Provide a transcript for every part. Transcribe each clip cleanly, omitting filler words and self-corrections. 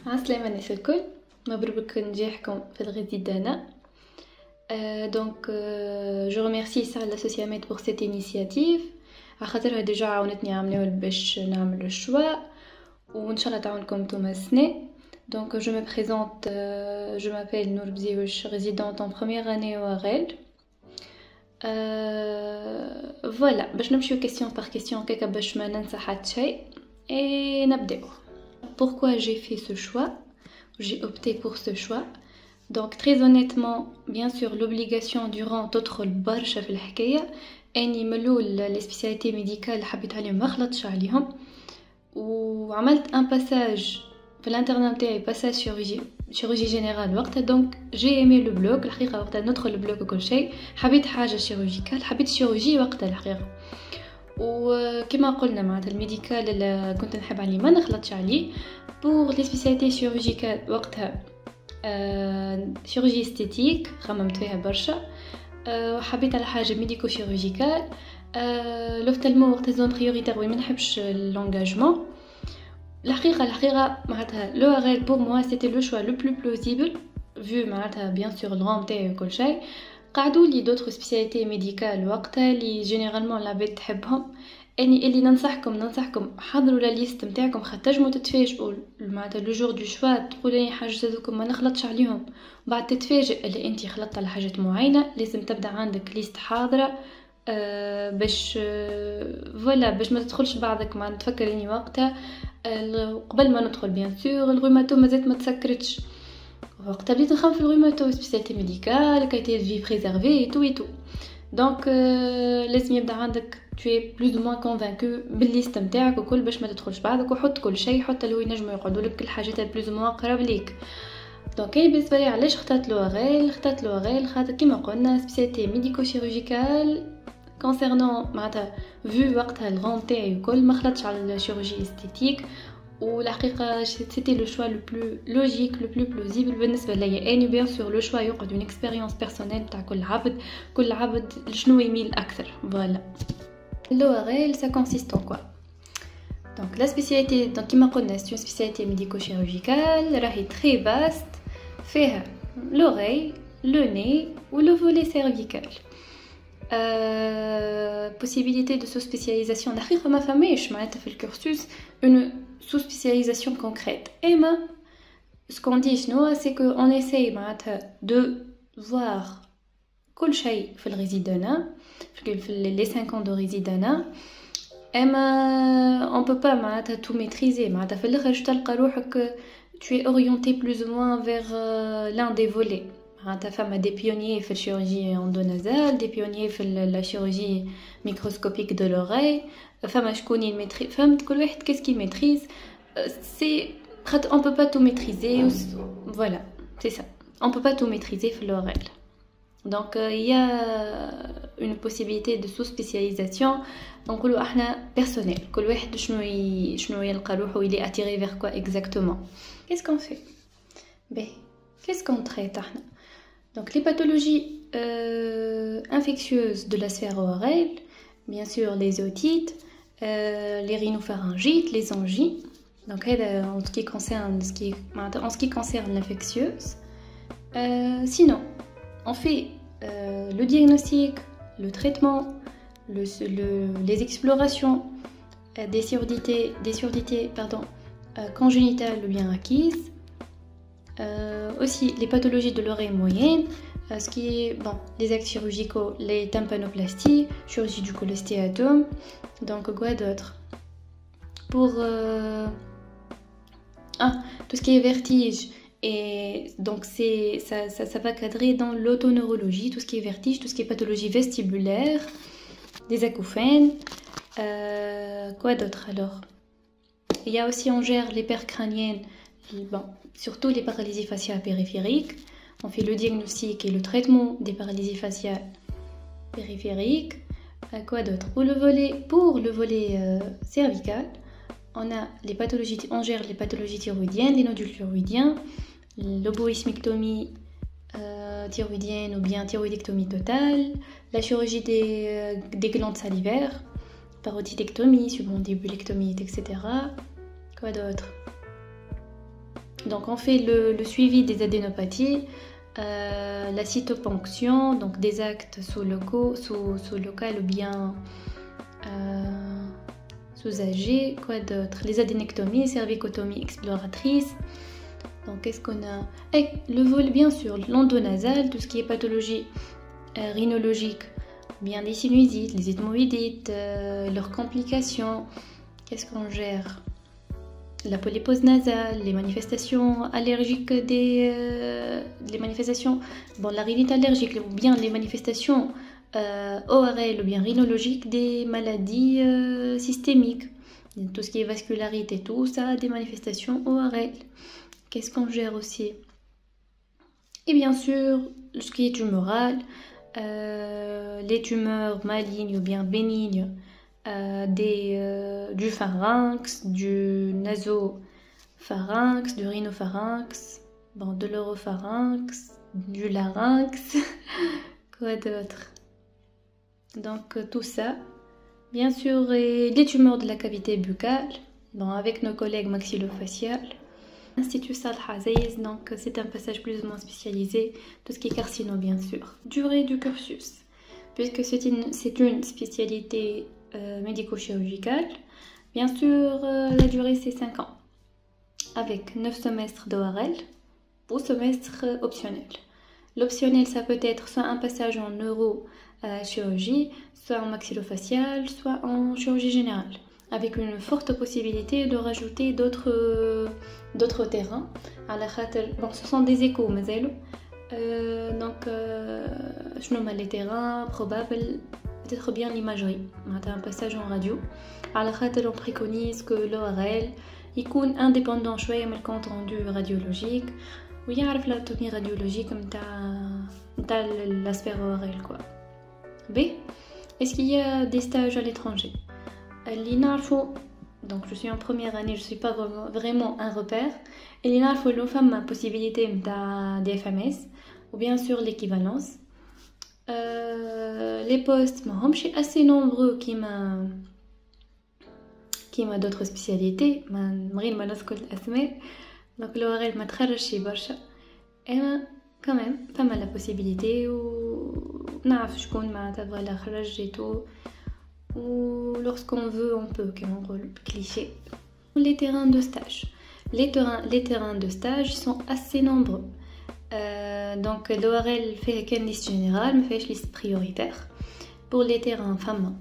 عسلامة الناس الكل، مبروك نجاحكم في الغديدانة. Donc je remercie Salle Associamed pour cette initiative. خاطرها ديجا عاونتني عامليول باش نعمل الشوا وان شاء الله تعاونكم نتوما السنة. Donc je me présente, je m'appelle Nour Bziouch, résidente en première année au AREL. Voilà, باش نمشيو question par question كيكا باش ما ننسى حتى شيء et نبداو. Pourquoi j'ai fait ce choix? J'ai opté pour ce choix. Donc très honnêtement, bien sûr l'obligation durant تدخل برشا في الحكاية اني ملول les spécialités médicales حبيت عليهم ما خلطش عليهم وعملت un passage في الانترنت نتاعي passage chirurgie générale وقتها. donc j'ai aimé le bloc الحقيقة وقتها ندخل البلوك وكل شيء حبيت حاجة chirurgicale حبيت chirurgie وقتها الحقيقة. وكما قلنا معناتها الميديكال اللي كنت نحب عليه ما نخلطش عليه. pour les spécialités chirurgicales وقتها chirurgie esthétique خممت فيها برشا. وحبيت على حاجة ميديكو chirurgicale. l'ophtalmo وقتها زون prioritaire وما نحبش l'engagement. الحقيقة معناتها لو أغير pour moi c'était le choix le plus plausible vu معناتها bien sûr le rang تاعي وكل شيء. قعدوا لي d'autres spécialités médicales وقتها اللي généralement العباد تحبهم. اني اللي ننصحكم حضروا لا ليست نتاعكم خاطر تنجموا تتفاجئوا معناتها لو جور دو شوا تقولي حاجه هذوكم ما نخلطش عليهم بعد تتفاجئ اللي انت خلطت على حاجات معينه. لازم تبدا عندك ليست حاضره باش فوالا باش ما تدخلش بعضك ما تفكر اني وقتها قبل ما ندخل بيان سور الروماتو مازالت ما تسكرتش. وقتها بديت نخمم في الروماتو سبيسياليتي ميديكال كايتي في بريزيرفي تو دونك لازم يبدا عندك tu es plus ou moins convaincu بالليست نتاعك وكل باش ما تدخلش بعدك وحط كل شيء حتى لو ينجموا يقعدوا لك الحاجات plus ou moins قراب ليك. دونك اي بالنسبه لي علاش اخترت لوغيل خاطر كيما قلنا سبيسياليتي ميديكو شيروجيكال concernant معناتها vu وقتها الغون تاعي وكل ما خلطش على الشيروجي استيتيك. والحقيقه c'était le choix le plus logique le plus plausible بالنسبه ليا. اني بيان سور لو شوا يقعد une expérience personnelle تاع كل عبد شنو يميل اكثر. فوالا l'ORL ça consiste en quoi? Donc la spécialité donc كما قلنا c'est une spécialité médico-chirurgicale راهي très vaste فيها l'oreille, le nez ou le volet cervical. Possibilité de sous-spécialisation الحقيقة ما فماش معناتها في الكورسوس une sous-spécialisation concrète. Et ce qu'on dit شنو c'est que on essaye معناتها de voir كل شيء في الريزيدانا في les 5 ans de résidana. on peut pas معناتها tout maîtriser معناتها في الاخر تلقى روحك tu es orienté plus ou moins vers l'un des volets. معناتها فما des pionniers في الchirurgie endonasale, des pionniers في la chirurgie microscopique de l'oreille. فما شكون يميتري فهمت كل واحد qu'est-ce qu'il maîtrise. c'est on peut pas tout maîtriser. voilà c'est ça, on peut pas tout maîtriser في l'oreille. Donc il y a une possibilité de sous-spécialisation. Donc نقولوا احنا personnel كل واحد شنو يلقى روحه il est attiré vers quoi exactement. Qu'est-ce qu'on fait? Ben qu'est-ce qu'on traite احنا? Donc les pathologies infectieuses de la sphère orale, bien sûr les otites, les rhinopharyngites, les angines. Donc en ce qui concerne l'infectieuse. Sinon on fait le diagnostic, le traitement, les explorations des surdités congénitales ou bien acquises. Aussi les pathologies de l'oreille moyenne, ce qui est les actes chirurgicaux, les tympanoplasties, chirurgie du cholestéatome. Donc quoi d'autre? Pour tout ce qui est vertige. Et donc ça va cadrer dans l'autoneurologie, tout ce qui est vertige, tout ce qui est pathologie vestibulaire, des acouphènes. Quoi d'autre alors? Il y a aussi on gère les pertes crâniennes, surtout les paralysies faciales périphériques. On fait le diagnostic et le traitement des paralysies faciales périphériques. Quoi d'autre? Pour le volet cervical, on gère les pathologies thyroïdiennes, les nodules thyroïdiens, l'oboïsmectomie thyroïdienne ou bien thyroïdectomie totale, la chirurgie des glandes salivaires, parotidectomie, submandibulectomie, etc. Quoi d'autre? Donc on fait le suivi des adénopathies, la cytoponction, donc des actes sous local ou bien sous-âgé, quoi d'autre, les adénectomies, cervicotomie exploratrice. Donc qu'est-ce qu'on a? Et le vol bien sûr, l'endonasal, tout ce qui est pathologie rhinologique, bien les sinusites, les ethmoïdites, leurs complications. Qu'est-ce qu'on gère? La polypose nasale, les manifestations allergiques les manifestations, bon, la rhinite allergique ou bien les manifestations ORL ou bien rhinologiques des maladies systémiques, tout ce qui est vascularité, tout ça, des manifestations ORL. Qu'est-ce qu'on gère aussi? Et bien sûr, ce qui est tumoral, les tumeurs malignes ou bien bénignes, du pharynx, du nasopharynx, du rhinopharynx, bon, de l'oropharynx, du larynx, quoi d'autre? Donc tout ça, bien sûr, et les tumeurs de la cavité buccale, bon, avec nos collègues maxillofaciales. Institut Saad Hazaïs, donc c'est un passage plus ou moins spécialisé, tout ce qui est carcino bien sûr. Durée du cursus, puisque c'est une spécialité médico-chirurgicale, bien sûr la durée c'est 5 ans, avec 9 semestres d'ORL ou semestre optionnel. L'optionnel ça peut être soit un passage en neurochirurgie, soit en maxillofacial, soit en chirurgie générale, avec une forte possibilité de rajouter d'autres terrains. Bon, ce sont des échos, mais donc les terrains probables, peut-être bien l'imagerie, un passage en radio. On préconise que l'ORL يكون indépendant شوية من compte rendu radiologique ويعرف l'anatomie radiologique نتاع l'aspect ORL quoi. B. Est-ce qu'il y a des stages à l'étranger? Donc je suis en première année, je suis pas vraiment un repère. Et il faut une femme possibilité des FMS ou bien sûr l'équivalence. Les postes, je suis assez nombreux qui m'a d'autres spécialités. Donc l'ORL m'a très recherché برشا. Et quand même, pas mal la possibilité ou نعرف شكون معناتها voilà خرج et tout. Ou lorsqu'on veut, on peut, comme rôle cliché. Les terrains de stage. Les terrains de stage sont assez nombreux. Donc l'ORL fait qu'une liste générale, mais fait une liste prioritaire. Pour les terrains femmes,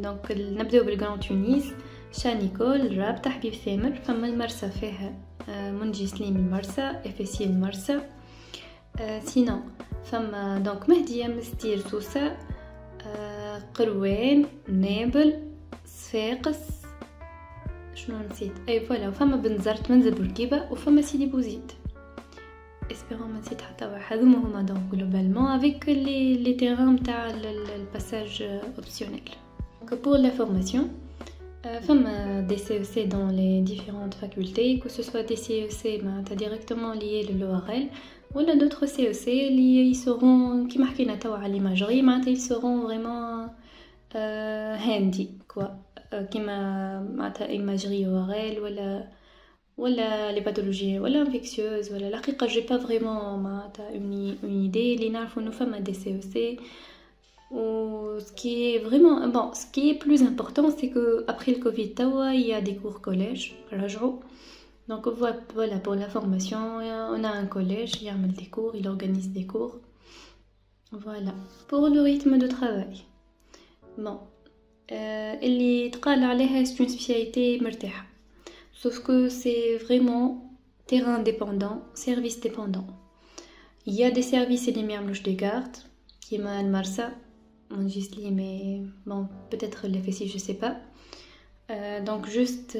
donc نبدأ بالجران تونس، شانيكول، راب، تحبيب ثامر، فما المرسى فيها منجي سليم المرسى، FSI المرسى. Sinon فما donc مهدية، مستير، سوسة، قروان، نابل، صفاقس، شنو نسيت؟ اي فوالا، فما بنزرت، منزل بورقيبة، وفما سيدي بوزيد. espérons ما نسيت حتى واحد. هما donc globalement avec les terrains نتاع le passage optionnel. Donc pour la formation, femme des CEC dans les différentes facultés, que ce soit des CEC directement liés à l'ORL ou d'autres CEC ils seront qui marquent à l'imagerie, ils seront vraiment handy quoi, qui m'a imagerie ORL ولا les pathologies ولا infectieuses ولا الحقيقة j'ai pas vraiment une idée. اللي نعرفوا انه فما des CEC. Ou ce qui est vraiment bon, ce qui est plus important, c'est que après le Covid, il y a des cours collège, donc voilà pour la formation, on a un collège, il y a des cours, il organise des cours. Voilà pour le rythme de travail. Bon, اللي تقال عليها c'est une spécialité مرتاحة, sauf que c'est vraiment terrain dépendant, service dépendant. Il y a des services et des miamlouches de garde qui m'a marsa. Mais bon, peut-être les fessiers, je sais pas. Donc juste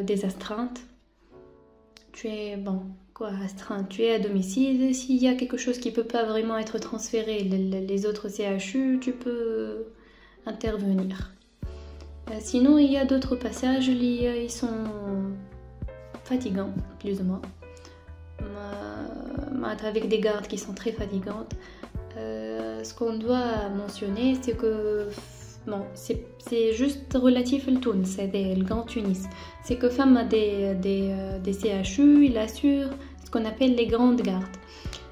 des astreintes. Tu es astreinte, tu es à domicile. S'il y a quelque chose qui peut pas vraiment être transféré, les autres CHU, tu peux intervenir. Sinon, il y a d'autres passages, ils sont fatigants, plus ou moins. Avec des gardes qui sont très fatigantes. Ce qu'on doit mentionner, c'est que Bon, c'est juste relatif à Tunis, c'est le Grand Tunis. C'est que femme a des CHU, il assure ce qu'on appelle les grandes gardes.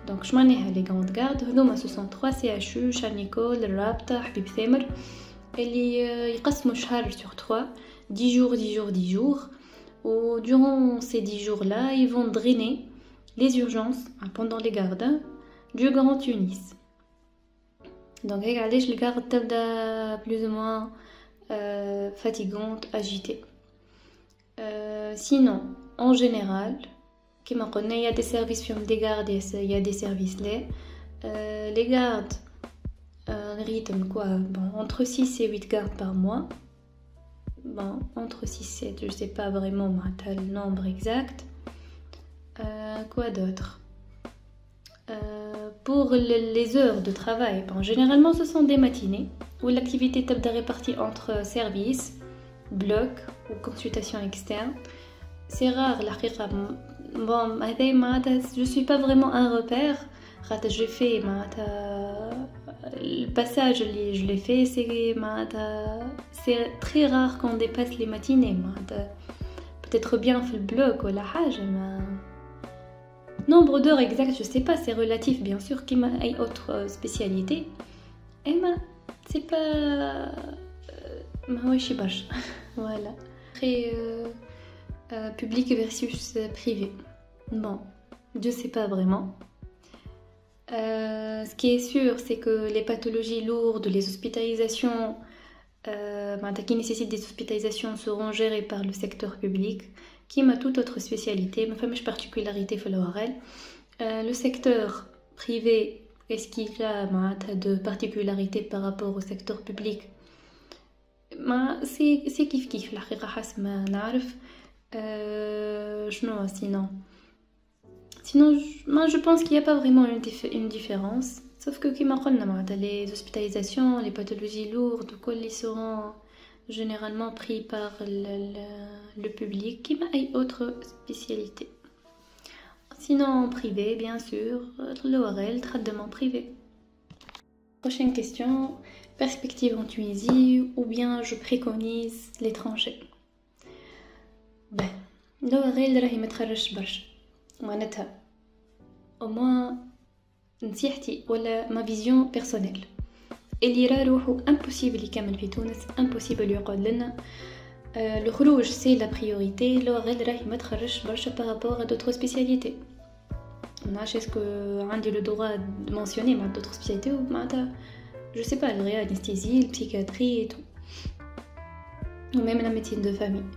Donc, je m'en ai les grandes gardes. Ce sont 3 CHU, Charles Nicolle, Rabta, Habib Thamer. Ils يقسموا الشهر sur 3, 10 jours, 10 jours, 10 jours. Et durant ces 10 jours-là, ils vont drainer les urgences pendant les gardes du Grand Tunis. Donc, regardez, les gardes تبدا plus ou moins fatigante, agitée. Sinon, en général, comme on il y a des services sur des gardes, il y a des services là. Les gardes, rythme quoi, bon, entre 6 et 8 gardes par mois. Bon, entre 6 et 7, je sais pas vraiment le nombre exact. Quoi d'autre? Pour les heures de travail, bon, généralement ce sont des matinées où l'activité est répartie entre services, blocs ou consultations externes. C'est rare la bon, je suis pas vraiment un repère. J'ai fait le passage, je l'ai fait, c'est très rare qu'on dépasse les matinées. Peut-être bien fait le bloc ou la hage, mais nombre d'heures exact, je sais pas, c'est relatif bien sûr, qui m'a une autre spécialité. Et c'est pas voilà. Après public versus privé. Bon, je sais pas vraiment. Ce qui est sûr, c'est que les pathologies lourdes, les hospitalisations qui nécessitent des hospitalisations seront gérées par le secteur public, qui m'a toute autre spécialité, ma fameuse particularité le secteur privé, est-ce qu'il a de particularité par rapport au secteur public? C'est كيف كيف الحقيقة حسب ما نعرف. Sinon, je pense qu'il n'y a pas vraiment une différence. Sauf que les hospitalisations, les pathologies lourdes, ils seront généralement pris par le public qui a une autre spécialité. Sinon, en privé, bien sûr, l'ORL, traitement privé. Prochaine question, perspective en Tunisie ou bien je préconise l'étranger. Ben, l'ORL راهي متخرجش برشا. معناتها au moins نصيحتي ولا ما فيزيون بيرسونيل اللي يرى روحو امبوسيبل يكمل في تونس امبوسيبل يقعد لنا الخروج سي لا بريوريتي لو غير راهي ما تخرجش برشا بارابور دوطخ سبيسياليتي نعرفش اسكو عندي لو دغوا مونسيوني مع دوطخ سبيسياليتي معناتها جو سي با الريانستيزي البسيكاتري ou même la médecine de famille.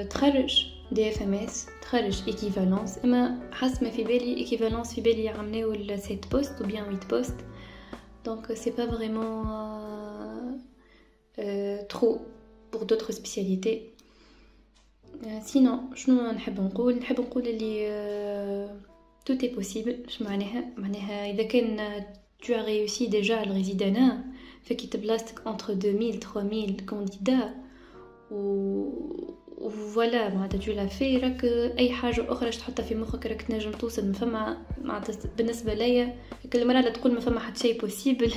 تخرج DFMS تخرج équivalence اما حسب ما في بالي équivalence في بالي يعملوا 7 postes ou bien 8 postes, donc c'est pas vraiment trop pour d'autres spécialités. sinon شنو نحب نقول اللي tout est possible. معناها اذا كان tu as réussi déjà le résidana فكي تبلاستك entre 2000 3000 candidats وفوالا معناتها tu l'as fait راك اي حاجه اخرى تحطها في مخك راك تنجم توصل. ما فما معناتها بالنسبه ليا كل المرات اللي تقول ما فما حتى شيء بوسيبل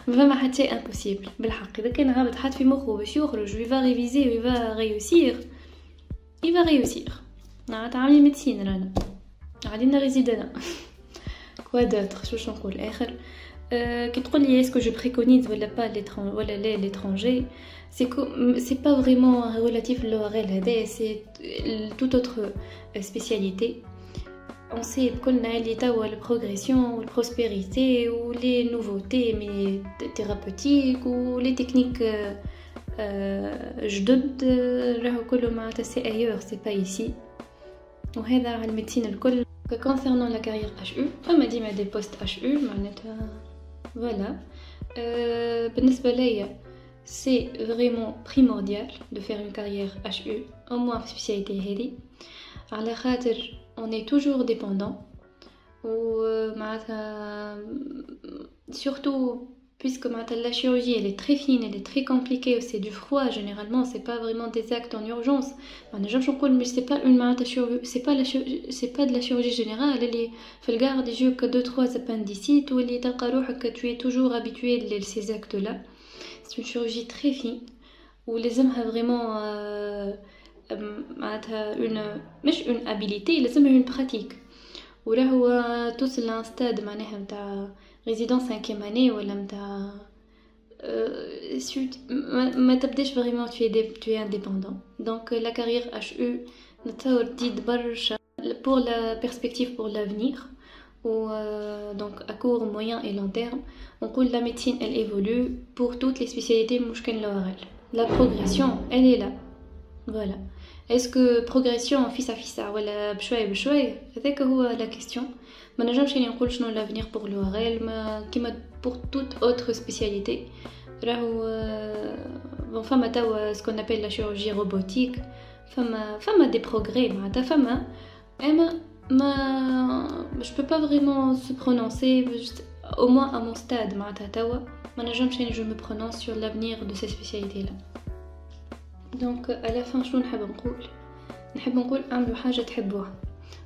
ما فما حتى شيء امبوسيبل بالحق. اذا كان عابد حط في مخه باش يخرج ويفا ريفيزي ويفا ريوسير يفا ريوسير. معناتها عاملين ميديسين رانا عادينا ريزيدنا كوا دوتر شو نقول اخر. كي تقول لي est-ce que je préconise ولا pas l'étranger, c'est pas vraiment relatif à l'ORL هذا, c'est toute autre spécialité. On sait كلنا اللي توا la progression ou la prospérité ou les nouveautés mais thérapeutiques ou les techniques جدد راهو كله معناتها c'est ailleurs, c'est pas ici. وهذا على الميديسين الكل. Concernant la carrière HU, فما ديما des postes HU معناتها voilà. بالنسبة ليا c'est vraiment primordial de faire une carrière HU, au moins في spécialité هذه, على خاطر on est toujours dépendant ومعناتها surtout puisque la chirurgie elle est très fine, elle est très compliquée, c'est du froid généralement, c'est pas vraiment des actes en urgence. Mais c'est pas une c'est pas de la chirurgie générale اللي في القاعد يجيوك 2-3 appendicites واللي تلقى روحك tu es toujours habitué à ces actes là. سي chirurgie très fine ولازمها فريمون معناتها اون مش اون ابيليتي، لازمها اون براتيك. وراهو توصل لان ستاد معناها نتاع ريزيدون 5e année ولا نتاع ما تبداش فريمون tu es indépendant. Donc la carrière HU نتصور تزيد برشا pour la perspective pour l'avenir. Ou donc à court, moyen et long terme, on coule la médecine, elle évolue pour toutes les spécialités مشكل l'oral. La progression, elle est là. Voilà. Est-ce que progression فيسا ولا بشوية بشوية؟ هذاك هو la question. ما نجمش نقول شنو l'avenir pour l'oral ما كيما pour toute autre spécialité. راهو فما توا ce qu'on appelle la chirurgie robotique. فما des progrès معناتها فما اما je peux pas vraiment se prononcer, juste, au moins à mon stade معناتها توا ما نجمش je me prononce sur l'avenir de ces spécialités là. Donc à la fin شنو نحب نقول اعملوا حاجه تحبوها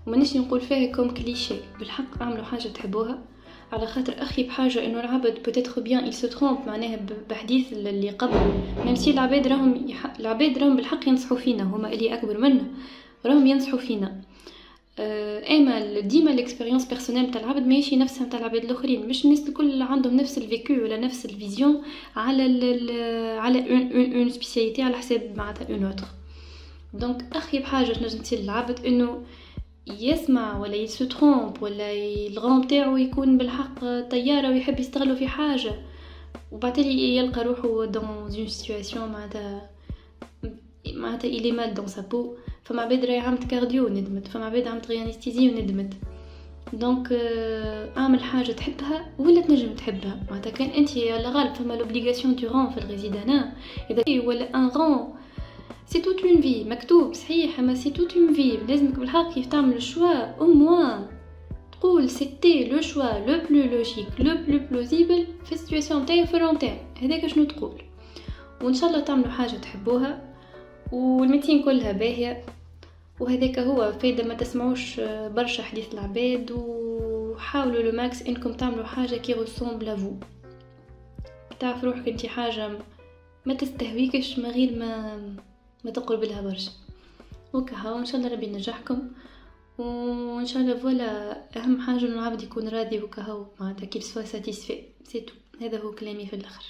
ومانيش نقول فيها كوم كليشيه، بالحق اعملوا حاجه تحبوها على خاطر اخي بحاجه انه العبد peut-être bien il se trompe معناها بحديث اللي قبل ميم سي العباد راهم بالحق ينصحوا فينا، هما اللي اكبر منا راهم ينصحوا فينا. اما ديما الاكسبيريونس بيرسونيل تاع العبد ماشي نفسها تاع العباد الاخرين، مش الناس الكل عندهم نفس الفيكو ولا نفس الفيزيون على اون سبيسياليتي على حساب معناتها اون اوتر. دونك اخي بحاجه تنجم تصير العبد انه يسمع ولا يسو ترومب ولا الغام تاعو يكون بالحق طياره ويحب يستغله في حاجه وبعدين يلقى روحه دون اون سيتوياسيون معناتها il est mal dans sa peau. فما عباد راهي عملت كارديو وندمت، فما عباد عملت غيانستيزي وندمت. دونك اعمل حاجه تحبها ولا تنجم تحبها معناتها كان انت على غالب فما لوبليغاسيون دو ران في الريزيدانا اذا ولا ان ران سي توت اون في مكتوب صحيح اما سي توت اون في لازمك بالحق كيف تعمل الشوا او موان تقول سيتي لو شوا لو بلو لوجيك لو بلو بلوزيبل في السيتوياسيون تاعي في الرون تاعي هذاك شنو تقول. وان شاء الله تعملوا حاجه تحبوها والمتين كلها باهيه. وهذاك هو فايدة ما تسمعوش برشا حديث العباد وحاولوا لو ماكس انكم تعملوا حاجه كي رسومبل لافو، تعرف روحك انت حاجه ما تستهويكش ما غير ما تقرب لها برشا. وكها وان شاء الله ربي ينجحكم وان شاء الله فوالا اهم حاجه انه العبد يكون راضي وكها معناتها كيف سوا ساتيسفي سي تو. هذا هو كلامي في الاخر.